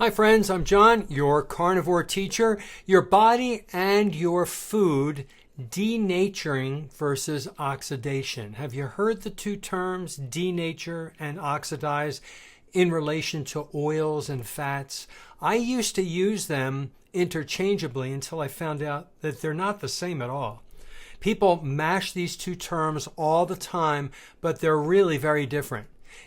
Hi friends, I'm John, your carnivore teacher. Your body and your food, denaturing versus oxidation. Have you heard the two terms, denature and oxidize, in relation to oils and fats? I used to use them interchangeably until I found out that they're not the same at all. People mash these two terms all the time, but they're really very different.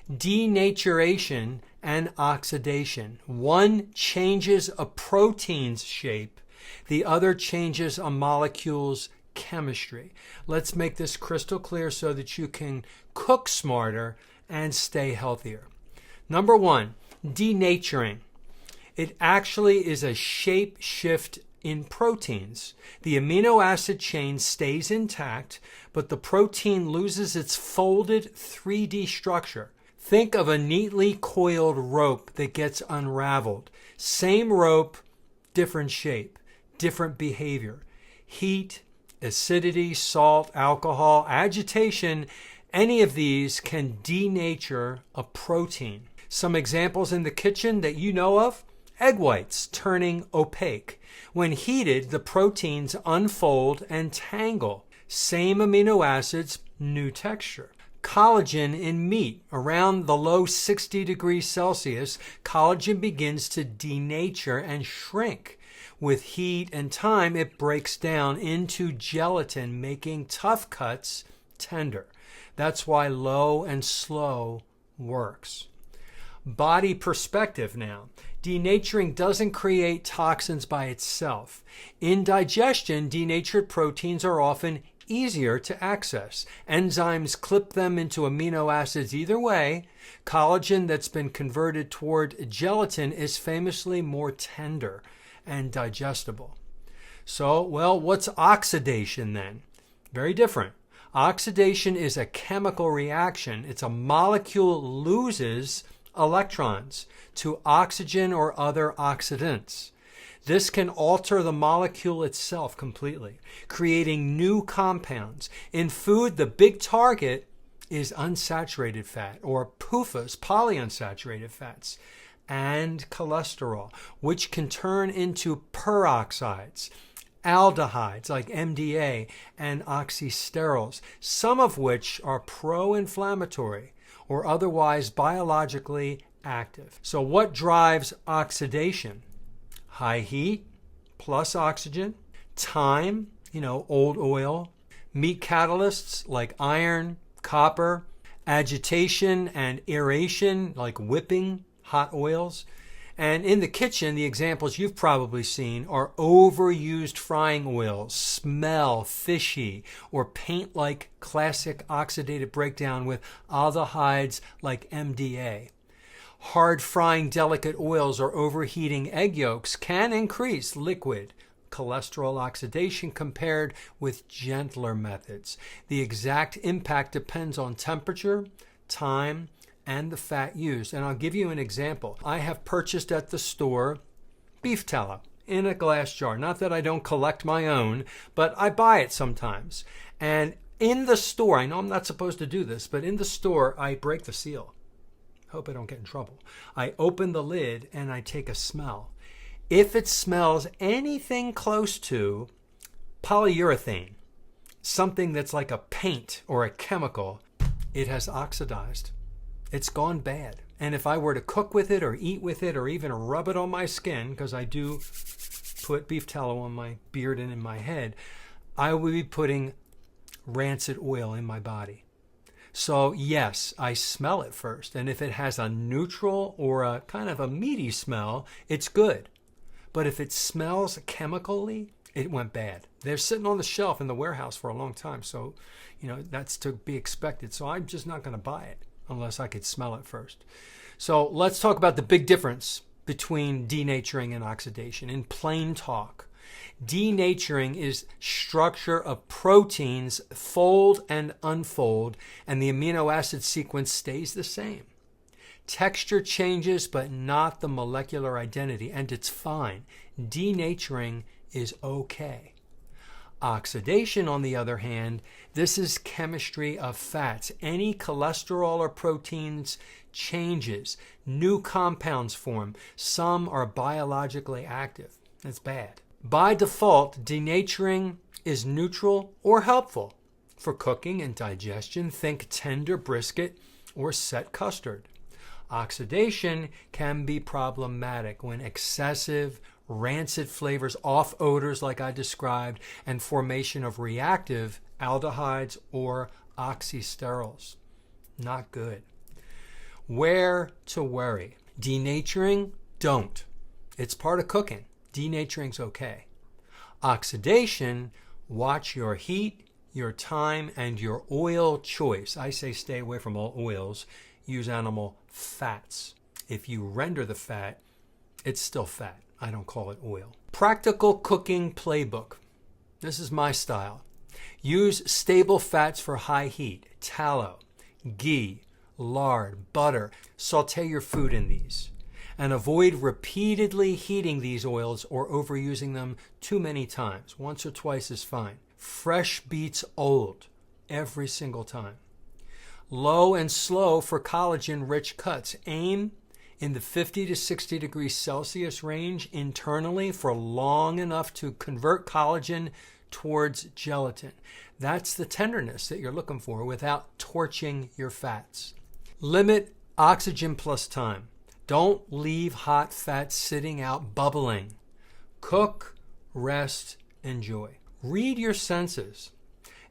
Denaturation and oxidation. One changes a protein's shape, the other changes a molecule's chemistry. Let's make this crystal clear so that you can cook smarter and stay healthier. Number one, denaturing. It actually is a shape shift in proteins. The amino acid chain stays intact, but the protein loses its folded 3D structure. Think of a neatly coiled rope that gets unraveled. Same rope, different shape, different behavior. Heat, acidity, salt, alcohol, agitation, any of these can denature a protein. Some examples in the kitchen that you know of: egg whites turning opaque. When heated, the proteins unfold and tangle. Same amino acids, new texture. Collagen in meat. Around the low 60 degrees Celsius, collagen begins to denature and shrink. With heat and time, it breaks down into gelatin, making tough cuts tender. That's why low and slow works. Body perspective now. Denaturing doesn't create toxins by itself. In digestion, denatured proteins are often easier to access. Enzymes clip them into amino acids either way. Collagen that's been converted toward gelatin is famously more tender and digestible. So, what's oxidation then? Very different. Oxidation is a chemical reaction. It's a molecule loses electrons to oxygen or other oxidants. This can alter the molecule itself completely, creating new compounds. In food, the big target is unsaturated fat, or PUFAs, polyunsaturated fats, and cholesterol, which can turn into peroxides, aldehydes like MDA, and oxysterols, some of which are pro-inflammatory or otherwise biologically active. So what drives oxidation? High heat plus oxygen, time, old oil, meat catalysts like iron, copper, agitation and aeration like whipping, hot oils. And in the kitchen, the examples you've probably seen are overused frying oils, smell fishy, or paint like classic oxidative breakdown with aldehydes like MDA. Hard frying delicate oils or overheating egg yolks can increase liquid cholesterol oxidation compared with gentler methods. The exact impact depends on temperature, time, and the fat used. And I'll give you an example. I have purchased at the store beef tallow in a glass jar. Not that I don't collect my own, but I buy it sometimes. And in the store, I know I'm not supposed to do this, but in the store, I break the seal. Hope I don't get in trouble. I open the lid and I take a smell. If it smells anything close to polyurethane, something that's like a paint or a chemical, it has oxidized. It's gone bad. And if I were to cook with it or eat with it or even rub it on my skin, because I do put beef tallow on my beard and in my head, I would be putting rancid oil in my body. So yes, I smell it first. And if it has a neutral or a kind of a meaty smell, it's good. But if it smells chemically, it went bad. They're sitting on the shelf in the warehouse for a long time. So, that's to be expected. So I'm just not going to buy it unless I could smell it first. So let's talk about the big difference between denaturing and oxidation. In plain talk, denaturing is structure of proteins fold and unfold, and the amino acid sequence stays the same. Texture changes, but not the molecular identity, and it's fine. Denaturing is okay. Oxidation, on the other hand, this is chemistry of fats. Any cholesterol or proteins changes, new compounds form. Some are biologically active. That's bad. By default, denaturing is neutral or helpful. For cooking and digestion, think tender brisket or set custard. Oxidation can be problematic when excessive, rancid flavors, off odors like I described, and formation of reactive aldehydes or oxysterols. Not good. Where to worry? Denaturing, don't. It's part of cooking. Denaturing's okay. Oxidation, watch your heat, your time, and your oil choice. I say stay away from all oils. Use animal fats. If you render the fat, it's still fat. I don't call it oil. Practical cooking playbook. This is my style. Use stable fats for high heat. Tallow, ghee, lard, butter. Saute your food in these. And avoid repeatedly heating these oils or overusing them too many times. Once or twice is fine. Fresh beats old every single time. Low and slow for collagen-rich cuts. Aim in the 50 to 60 degrees Celsius range internally for long enough to convert collagen towards gelatin. That's the tenderness that you're looking for without torching your fats. Limit oxygen plus time. Don't leave hot fats sitting out bubbling. Cook, rest, enjoy. Read your senses.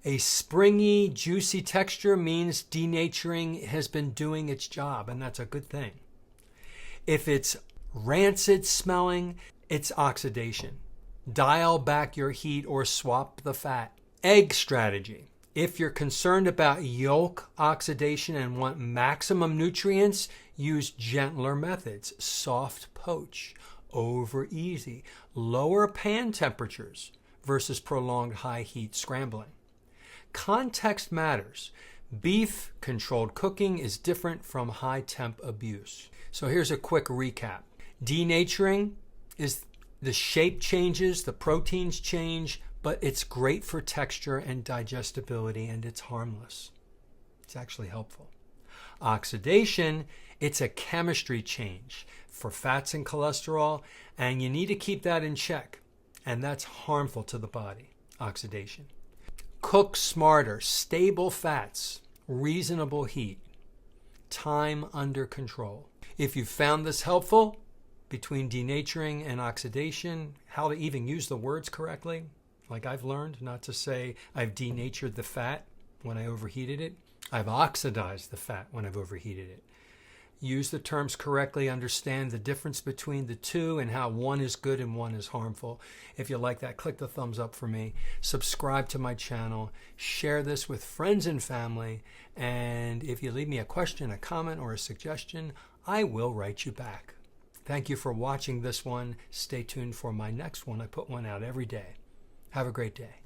A springy, juicy texture means denaturing has been doing its job, and that's a good thing. If it's rancid smelling, it's oxidation. Dial back your heat or swap the fat. Egg strategy. If you're concerned about yolk oxidation and want maximum nutrients, use gentler methods. Soft poach, over easy, lower pan temperatures versus prolonged high heat scrambling. Context matters. Beef controlled cooking is different from high temp abuse. So here's a quick recap. Denaturing is the shape changes, the proteins change, but it's great for texture and digestibility, and it's harmless. It's actually helpful. Oxidation, it's a chemistry change for fats and cholesterol, and you need to keep that in check, and that's harmful to the body, oxidation. Cook smarter, stable fats, reasonable heat, time under control. If you found this helpful, between denaturing and oxidation, how to even use the words correctly, like I've learned not to say I've denatured the fat when I overheated it. I've oxidized the fat when I've overheated it. Use the terms correctly, understand the difference between the two and how one is good and one is harmful. If you like that, click the thumbs up for me. Subscribe to my channel. Share this with friends and family. And if you leave me a question, a comment, or a suggestion, I will write you back. Thank you for watching this one. Stay tuned for my next one. I put one out every day. Have a great day.